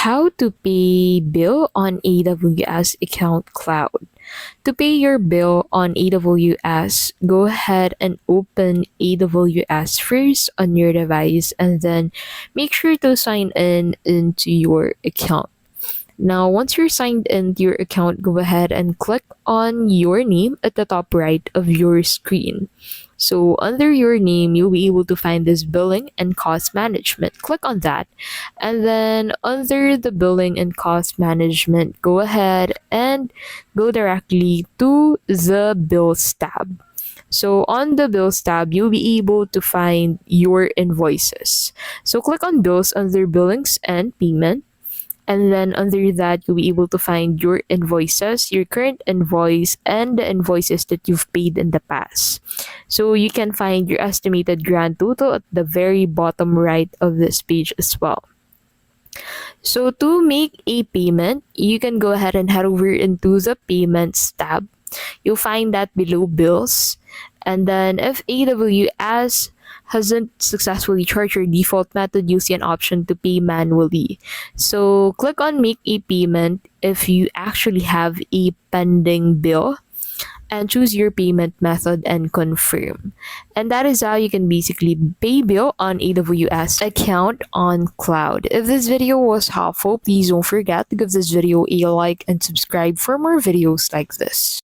how to pay bill on AWS account cloud. To pay your bill on AWS, go ahead and open AWS first on your device and then make sure to sign in into your account. Now, once you're signed into your account, go ahead and click on your name at the top right of your screen. So, under your name, you'll be able to find this billing and cost management. Click on that. And then, under the billing and cost management, go ahead and go directly to the bills tab. So, on the bills tab, you'll be able to find your invoices. So, click on bills under billings and payment, and then under that, you'll be able to find your invoices, your current invoice, and the invoices that you've paid in the past. So you can find your estimated grand total at the very bottom right of this page as well. So to make a payment, you can go ahead and head over into the payments tab. You'll find that below bills. And then if AWS hasn't successfully charged your default method, you'll see an option to pay manually. So click on make a payment if you actually have a pending bill and choose your payment method and confirm. And that is how you can basically pay bill on AWS account on cloud. If this video was helpful, please don't forget to give this video a like and subscribe for more videos like this.